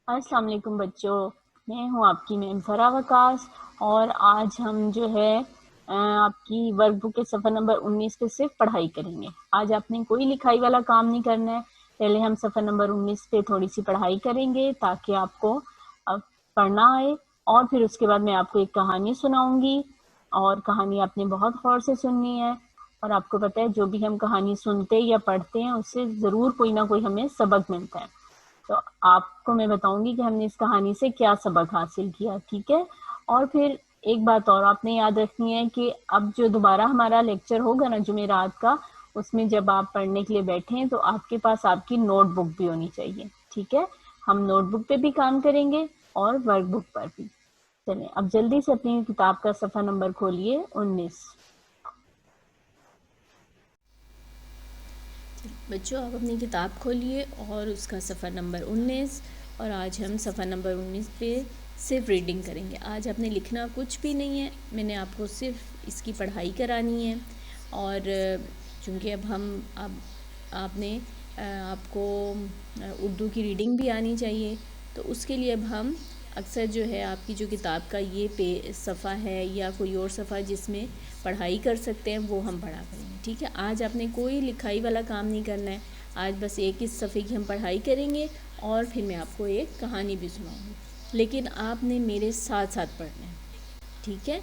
السلام علیکم بچوں، میں ہوں آپ کی میم فرا وقاص اور آج ہم جو ہے آپ کی ورک بک کے صفحہ نمبر 19 پہ صرف پڑھائی کریں گے۔ آج آپ نے کوئی لکھائی والا کام نہیں کرنا ہے، پہلے ہم صفحہ نمبر 19 پہ تھوڑی سی پڑھائی کریں گے تاکہ آپ کو پڑھنا آئے، اور پھر اس کے بعد میں آپ کو ایک کہانی سناؤں گی، اور کہانی آپ نے بہت غور سے سننی ہے۔ اور آپ کو پتہ ہے جو بھی ہم کہانی سنتے یا پڑھتے ہیں اس سے ضرور کوئی نہ کوئی ہمیں سبق ملتا ہے۔ تو آپ کو میں بتاؤں گی کہ ہم نے اس کہانی سے کیا سبق حاصل کیا، ٹھیک ہے؟ اور پھر ایک بات اور آپ نے یاد رکھنی ہے کہ اب جو دوبارہ ہمارا لیکچر ہوگا نا جمعرات کا، اس میں جب آپ پڑھنے کے لیے بیٹھیں تو آپ کے پاس آپ کی نوٹ بک بھی ہونی چاہیے، ٹھیک ہے؟ ہم نوٹ بک پہ بھی کام کریں گے اور ورک بک پر بھی۔ چلیں اب جلدی سے اپنی کتاب کا صفحہ نمبر کھولیے 19۔ بچوں آپ اپنی کتاب کھولیے اور اس کا صفحہ نمبر 19، اور آج ہم صفحہ نمبر 19 پہ صرف ریڈنگ کریں گے۔ آج آپ نے لکھنا کچھ بھی نہیں ہے، میں نے آپ کو صرف اس کی پڑھائی کرانی ہے، اور چونکہ اب آپ کو اردو کی ریڈنگ بھی آنی چاہیے، تو اس کے لیے اب ہم اکثر جو ہے آپ کی جو کتاب کا یہ صفحہ ہے یا کوئی اور صفحہ جس میں پڑھائی کر سکتے ہیں وہ ہم پڑھا کریں گے، ٹھیک ہے؟ آج آپ نے کوئی لکھائی والا کام نہیں کرنا ہے، آج بس ایک اس صفحے کی ہم پڑھائی کریں گے اور پھر میں آپ کو ایک کہانی بھی سناؤں گی، لیکن آپ نے میرے ساتھ ساتھ پڑھنا ہے، ٹھیک ہے؟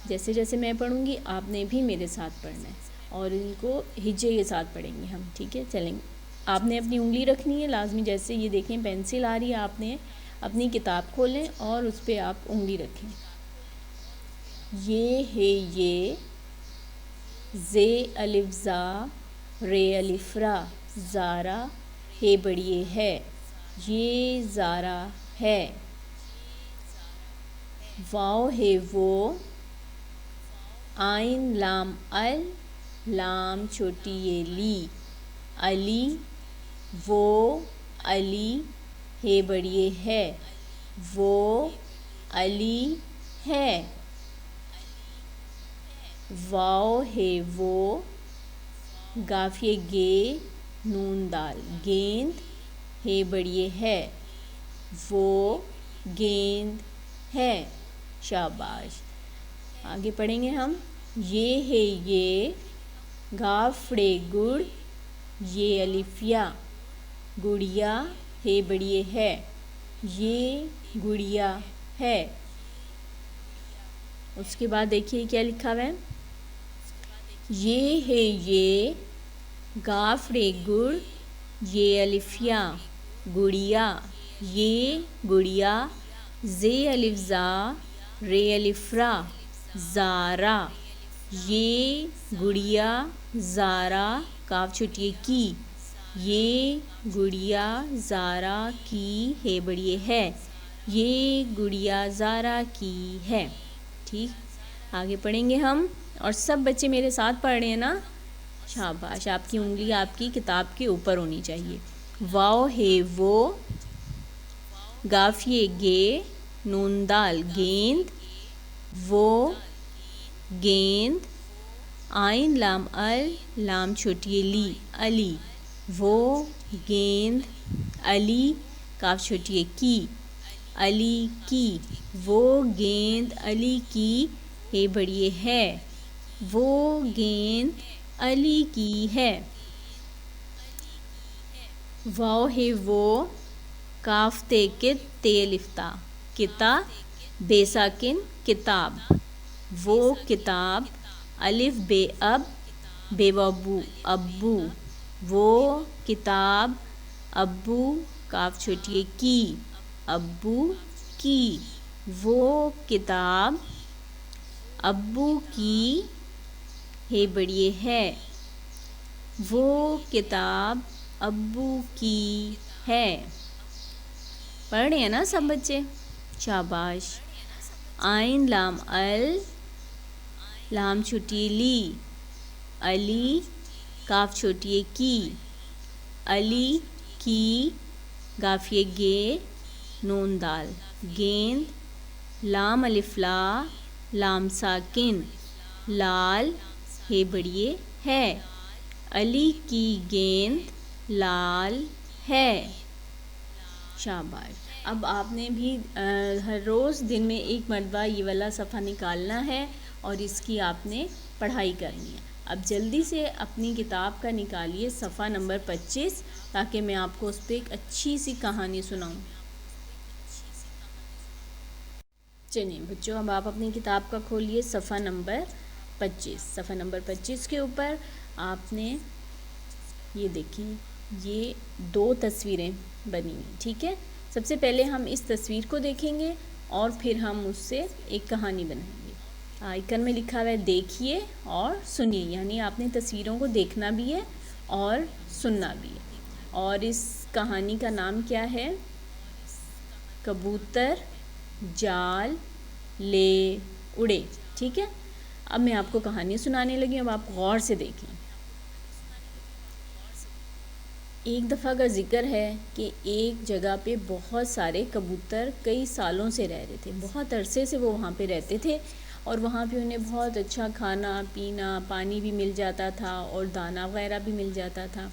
جیسے جیسے میں پڑھوں گی آپ نے بھی میرے ساتھ پڑھنا ہے، اور ان کو ہجے کے ساتھ پڑھیں گے ہم، ٹھیک ہے؟ چلیں گے، آپ نے اپنی انگلی رکھنی ہے لازمی، جیسے یہ دیکھیں پینسل آ رہی ہے، آپ نے اپنی کتاب کھولیں اور اس پہ آپ انگلی رکھیں۔ یہ ہے یہ، زے الف زا، رے الف را، زارا ہے بڑی ہے، یہ زارا ہے۔ واو ہے وہ، آئین لام ال، لام چھوٹی یہ لی، علی وہ، علی ہے بڑی ہے، وہ علی ہے۔ واو ہے وہ، گافیہ گے، نون دال، گیند ہے بڑی ہے، وہ گیند ہے۔ شاباش، آگے پڑھیں گے ہم۔ یہ ہے یہ، گافڑے گڑ، یہ الف یا، گڑیا ہے بڑی ہے، یہ گڑیا ہے۔ اس کے بعد دیکھیے کیا لکھا ہوا ہے۔ یہ ہے یہ، گافڑے گڑ، یہ الف یا، گڑیا، یہ گڑیا، زے الف زا، رے الف را، زارا، یہ گڑیا زارا، کاف چھوٹی کی، یہ گڑیا زارا کی ہے بڑی ہے، یہ گڑیا زارا کی ہے، ٹھیک؟ آگے پڑھیں گے ہم، اور سب بچے میرے ساتھ پڑھ رہے ہیں نا؟ شاباش، آپ کی انگلی آپ کی کتاب کے اوپر ہونی چاہیے۔ واو ہے وہ، گافیہ گے، نون دال، گیند، وہ گیند، آئین لام ال، لام چھوٹی لی، علی وہ گیند، علی کاف چھوٹی کی، علی کی وہ گیند علی کی ہے بڑی ہے، وہ گیند علی کی ہے۔ واو ہے وہ، کاف تے کت، تے الف تا، کتا بے ساکن کتاب، وہ کتاب، الف بے اب، بے ابو، ابو وہ کتاب، ابو کاف چھوٹی کی، ابو کی وہ کتاب، ابو کی ہے بڑی ہے، وہ کتاب ابو کی ہے۔ پڑھ رہے ہیں نا سب بچے؟ شاباش۔ آئین لام ال، لام چھوٹی لی، علی کاف چھوٹی کی، علی کی، گافیہ گے، نون دال، گیند، لام الف لا، لام ساکن، لال ہے بڑی ہے، علی کی گیند لال ہے۔ شاباش۔ اب آپ نے بھی ہر روز دن میں ایک مرتبہ یہ والا صفحہ نکالنا ہے اور اس کی آپ نے پڑھائی کرنی ہے۔ اب جلدی سے اپنی کتاب کا نکالیے صفحہ نمبر 25 تاکہ میں آپ کو اس پہ ایک اچھی سی کہانی سناؤں۔ چلیے بچوں، اب آپ اپنی کتاب کا کھولیے صفحہ نمبر 25۔ صفحہ نمبر 25 کے اوپر آپ نے یہ دیکھیں، یہ 2 تصویریں بنی ہوئی، ٹھیک ہے۔ سب سے پہلے ہم اس تصویر کو دیکھیں گے اور پھر ہم اس سے ایک کہانی بنائیں گے۔ آئیکن میں لکھا ہوا ہے دیکھیے اور سنیے، یعنی آپ نے تصویروں کو دیکھنا بھی ہے اور سننا بھی ہے۔ اور اس کہانی کا نام کیا ہے؟ کبوتر جال لے اڑے، ٹھیک ہے۔ اب میں آپ کو کہانی سنانے لگی، اب آپ غور سے دیکھیں۔ ایک دفعہ کا ذکر ہے کہ ایک جگہ پہ بہت سارے کبوتر کئی سالوں سے رہ رہے تھے، بہت عرصے سے وہ وہاں پہ رہتے تھے اور وہاں پہ انہیں بہت اچھا کھانا پینا پانی بھی مل جاتا تھا اور دانہ وغیرہ بھی مل جاتا تھا۔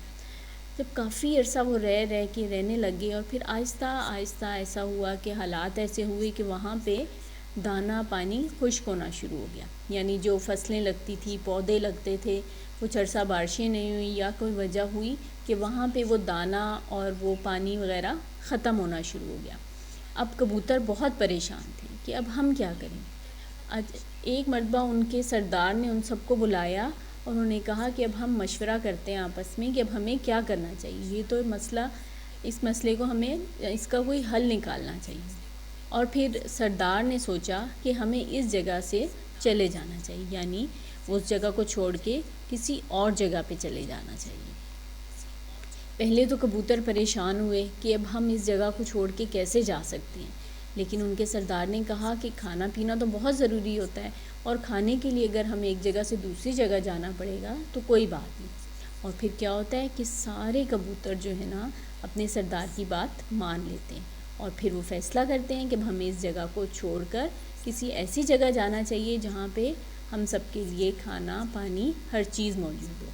جب کافی عرصہ وہ رہنے لگے اور پھر آہستہ آہستہ ایسا ہوا کہ حالات ایسے ہوئے کہ وہاں پہ دانہ پانی خشک ہونا شروع ہو گیا، یعنی جو فصلیں لگتی تھی، پودے لگتے تھے، کچھ عرصہ بارشیں نہیں ہوئی یا کوئی وجہ ہوئی کہ وہاں پہ وہ دانہ اور وہ پانی وغیرہ ختم ہونا شروع ہو گیا۔ اب کبوتر بہت پریشان تھے کہ اب ہم کیا کریں۔ ایک مرتبہ ان کے سردار نے ان سب کو بلایا اور انہوں نے کہا کہ اب ہم مشورہ کرتے ہیں آپس میں کہ اب ہمیں کیا کرنا چاہیے، یہ تو اس مسئلے کو ہمیں اس کا کوئی حل نکالنا چاہیے۔ اور پھر سردار نے سوچا کہ ہمیں اس جگہ سے چلے جانا چاہیے، یعنی اس جگہ کو چھوڑ کے کسی اور جگہ پہ چلے جانا چاہیے۔ پہلے تو کبوتر پریشان ہوئے کہ اب ہم اس جگہ کو چھوڑ کے کیسے جا سکتے ہیں، لیکن ان کے سردار نے کہا کہ کھانا پینا تو بہت ضروری ہوتا ہے اور کھانے کے لیے اگر ہمیں ایک جگہ سے دوسری جگہ جانا پڑے گا تو کوئی بات نہیں۔ اور پھر کیا ہوتا ہے کہ سارے کبوتر جو ہے نا اپنے سردار کی بات مان لیتے ہیں اور پھر وہ فیصلہ کرتے ہیں کہ اب ہمیں اس جگہ کو چھوڑ کر کسی ایسی جگہ جانا چاہیے جہاں پہ ہم سب کے لیے کھانا پانی ہر چیز موجود ہو۔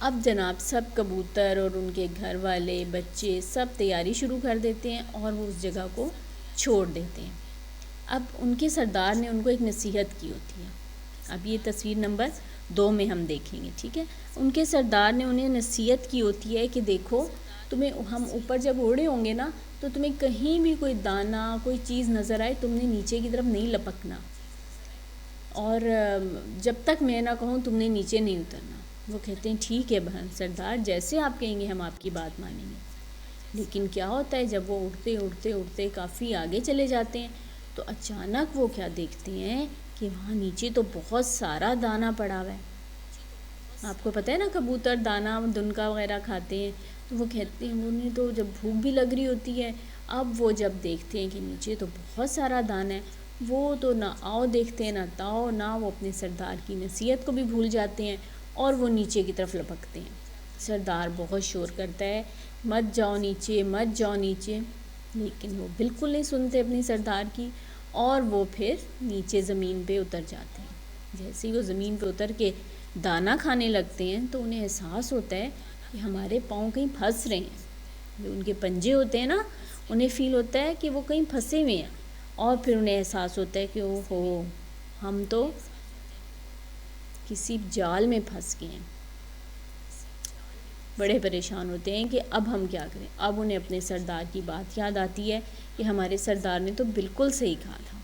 اب جناب سب کبوتر اور ان کے گھر والے بچے سب تیاری شروع کر دیتے ہیں اور وہ اس جگہ کو چھوڑ دیتے ہیں۔ اب ان کے سردار نے ان کو ایک نصیحت کی ہوتی ہے، اب یہ تصویر نمبر 2 میں ہم دیکھیں گے، ٹھیک ہے۔ ان کے سردار نے انہیں نصیحت کی ہوتی ہے کہ دیکھو ہم اوپر جب اڑے ہوں گے نا تو تمہیں کہیں بھی کوئی دانہ کوئی چیز نظر آئے تم نے نیچے کی طرف نہیں لپکنا اور جب تک میں نہ کہوں تم نے نیچے نہیں اترنا۔ وہ کہتے ہیں ٹھیک ہے بہن سردار، جیسے آپ کہیں گے ہم آپ کی بات مانیں گے۔ لیکن کیا ہوتا ہے جب وہ اڑتے اڑتے اڑتے کافی آگے چلے جاتے ہیں تو اچانک وہ کیا دیکھتے ہیں کہ وہاں نیچے تو بہت سارا دانہ پڑا ہوا ہے۔ آپ کو پتہ ہے نا کبوتر دانہ دنکا وغیرہ کھاتے ہیں، تو وہ کہتے ہیں انہیں تو جب بھوک بھی لگ رہی ہوتی ہے، اب وہ جب دیکھتے ہیں کہ نیچے تو بہت سارا دانہ ہے، وہ تو نہ آؤ دیکھتے ہیں نہ تاؤ، نہ وہ اپنے سردار کی نصیحت کو بھی بھول جاتے ہیں اور وہ نیچے کی طرف لپکتے ہیں۔ سردار بہت شور کرتا ہے مت جاؤ نیچے مت جاؤ نیچے، لیکن وہ بالکل نہیں سنتے اپنی سردار کی اور وہ پھر نیچے زمین پہ اتر جاتے ہیں۔ جیسے ہی وہ زمین پہ اتر کے دانہ کھانے لگتے ہیں تو انہیں احساس ہوتا ہے کہ ہمارے پاؤں کہیں پھنس رہے ہیں، جو ان کے پنجے ہوتے ہیں نا انہیں فیل ہوتا ہے کہ وہ کہیں پھنسے ہوئے ہیں اور پھر انہیں احساس ہوتا ہے کہ اوہو ہم تو کسی جال میں پھنس گئے ہیں۔ بڑے پریشان ہوتے ہیں کہ اب ہم کیا کریں۔ اب انہیں اپنے سردار کی بات یاد آتی ہے کہ ہمارے سردار نے تو بالکل صحیح کہا تھا۔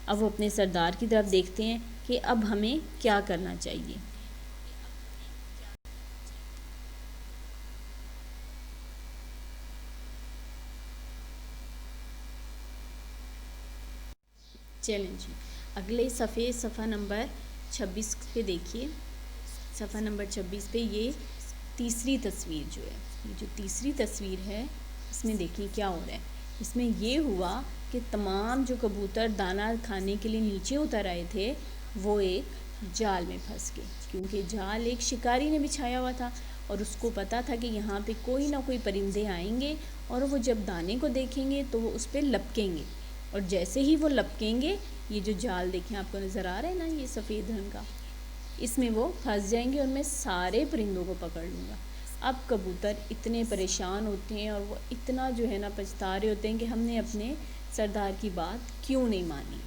اب وہ اپنے سردار کی طرف دیکھتے ہیں کہ اب ہمیں کیا کرنا چاہیے۔ چلیں جی اگلے صفحہ نمبر 26 پہ دیکھیے۔ صفحہ نمبر 26 پہ یہ تیسری تصویر جو ہے، یہ جو تیسری تصویر ہے اس میں دیکھیں کیا ہو رہا ہے۔ اس میں یہ ہوا کہ تمام جو کبوتر دانہ کھانے کے لیے نیچے اتر آئے تھے وہ ایک جال میں پھنس گئے، کیونکہ جال ایک شکاری نے بچھایا ہوا تھا اور اس کو پتہ تھا کہ یہاں پہ کوئی نہ کوئی پرندے آئیں گے اور وہ جب دانے کو دیکھیں گے تو وہ اس پہ لپکیں گے اور جیسے ہی وہ لپکیں گے یہ جو جال دیکھیں آپ کو نظر آ رہا ہے نا یہ سفید رنگ کا، اس میں وہ پھنس جائیں گے اور میں سارے پرندوں کو پکڑ لوں گا۔ اب کبوتر اتنے پریشان ہوتے ہیں اور وہ اتنا جو ہے نا پچھتا رہے ہوتے ہیں کہ ہم نے اپنے سردار کی بات کیوں نہیں مانی۔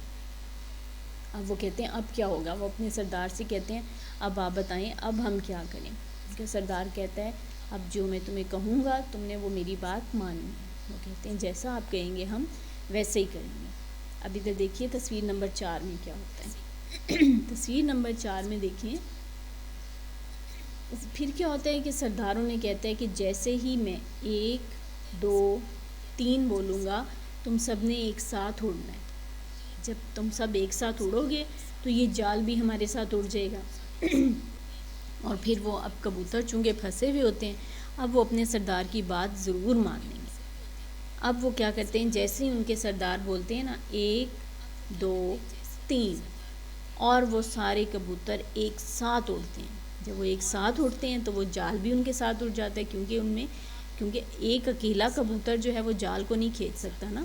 اب وہ کہتے ہیں اب کیا ہوگا، وہ اپنے سردار سے کہتے ہیں اب آپ بتائیں اب ہم کیا کریں۔ ان کا سردار کہتا ہے اب جو میں تمہیں کہوں گا تم نے وہ میری بات ماننی ہے۔ وہ کہتے ہیں جیسا آپ کہیں گے ہم ویسے ہی کریں گے۔ اب ادھر دیکھیے تصویر نمبر 4 میں کیا ہوتا ہے۔ تصویر نمبر 4 میں دیکھیں پھر کیا ہوتا ہے کہ سرداروں نے کہتا ہے کہ جیسے ہی میں 1 2 3 بولوں گا تم سب نے ایک ساتھ اڑنا ہے۔ جب تم سب ایک ساتھ اڑو گے تو یہ جال بھی ہمارے ساتھ اڑ جائے گا۔ اور پھر وہ اب کبوتر چونکہ پھنسے ہوئے ہوتے ہیں، اب وہ اپنے سردار کی بات ضرور مان لیں گے۔ اب وہ کیا کرتے ہیں، جیسے ہی ان کے سردار بولتے ہیں نا 1 2 3 اور وہ سارے کبوتر ایک ساتھ اڑتے ہیں۔ جب وہ ایک ساتھ اڑتے ہیں تو وہ جال بھی ان کے ساتھ اڑ جاتا ہے، کیونکہ ایک اکیلا کبوتر جو ہے وہ جال کو نہیں کھینچ سکتا نا۔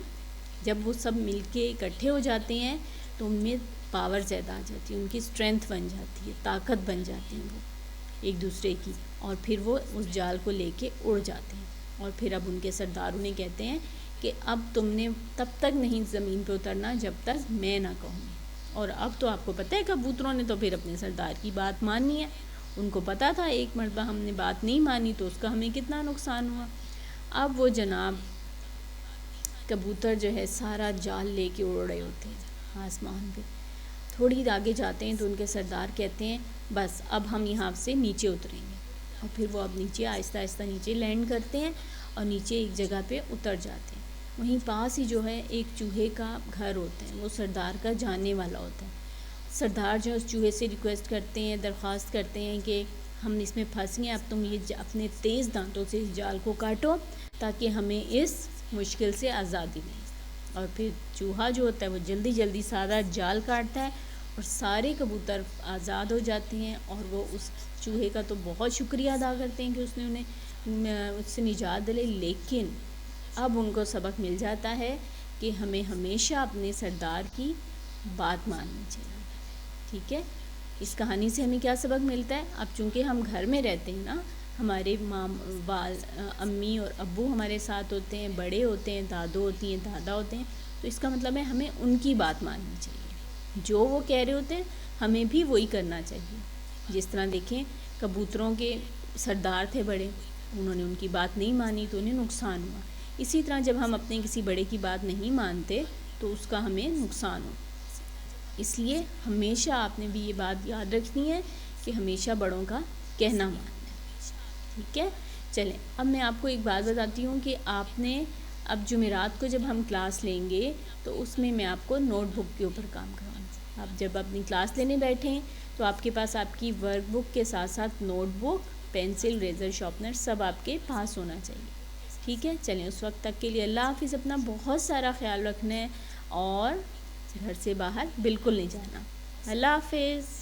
جب وہ سب مل کے اکٹھے ہو جاتے ہیں تو ان میں پاور زیادہ آ جاتی ہے، ان کی اسٹرینتھ بن جاتی ہے، طاقت بن جاتی ہیں وہ ایک دوسرے کی، اور پھر وہ اس جال کو لے کے اڑ جاتے ہیں۔ اور پھر اب ان کے سردار انہیں کہتے ہیں کہ اب تم نے تب تک نہیں زمین پہ اترنا جب تک میں نہ کہوں۔ اور اب تو آپ کو پتہ ہے کبوتروں نے تو پھر اپنے سردار کی بات ماننی ہے۔ ان کو پتہ تھا ایک مرتبہ ہم نے بات نہیں مانی تو اس کا ہمیں کتنا نقصان ہوا۔ اب وہ جناب کبوتر جو ہے سارا جال لے کے اڑ رہے ہوتے ہیں آسمان پہ۔ تھوڑی آگے جاتے ہیں تو ان کے سردار کہتے ہیں بس اب ہم یہاں سے نیچے اتریں گے۔ اور پھر وہ اب نیچے آہستہ آہستہ نیچے لینڈ کرتے ہیں اور نیچے ایک جگہ پہ اتر جاتے ہیں۔ وہیں پاس ہی جو ہے ایک چوہے کا گھر ہوتا ہے، وہ سردار کا جاننے والا ہوتا ہے۔ سردار جو اس چوہے سے ریکویسٹ کرتے ہیں، درخواست کرتے ہیں کہ ہم اس میں پھنس گئے، اب تم یہ اپنے تیز دانتوں سے اس جال کو کاٹو تاکہ ہمیں اس مشکل سے آزادی ملے۔ اور پھر چوہا جو ہوتا ہے وہ جلدی جلدی سارا جال کاٹتا ہے اور سارے کبوتر آزاد ہو جاتے ہیں، اور وہ اس چوہے کا تو بہت شکریہ ادا کرتے ہیں کہ اس نے انہیں اس سے نجات دلائی۔ لیکن اب ان کو سبق مل جاتا ہے کہ ہمیں ہمیشہ اپنے سردار کی بات ماننی چاہیے۔ ٹھیک ہے، اس کہانی سے ہمیں کیا سبق ملتا ہے؟ اب چونکہ ہم گھر میں رہتے ہیں نا، ہمارے امی اور ابو ہمارے ساتھ ہوتے ہیں، بڑے ہوتے ہیں، دادو ہوتی ہیں، دادا ہوتے ہیں، تو اس کا مطلب ہے ہمیں ان کی بات ماننی چاہیے۔ جو وہ کہہ رہے ہوتے ہیں ہمیں بھی وہی کرنا چاہیے۔ جس طرح دیکھیں کبوتروں کے سردار تھے بڑے، انہوں نے ان کی بات نہیں مانی تو انہیں نقصان ہوا۔ اسی طرح جب ہم اپنے کسی بڑے کی بات نہیں مانتے تو اس کا ہمیں نقصان ہو۔ اس لیے ہمیشہ آپ نے بھی یہ بات یاد رکھنی ہے کہ ہمیشہ بڑوں کا کہنا ماننا ہے۔ ٹھیک ہے، چلیں اب میں آپ کو ایک بات بتاتی ہوں کہ آپ نے اب جمعرات کو جب ہم کلاس لیں گے تو اس میں آپ کو نوٹ بک کے اوپر کام کراؤں گی۔ آپ جب اپنی کلاس لینے بیٹھیں تو آپ کے پاس آپ کی ورک بک کے ساتھ ساتھ note book, pencil, razor, sharpener سب آپ کے پاس ہونا چاہیے۔ ٹھیک ہے، چلیں اس وقت تک کے لیے اللہ حافظ۔ اپنا بہت سارا خیال رکھنا ہے اور گھر سے باہر بالکل نہیں جانا۔ اللہ حافظ۔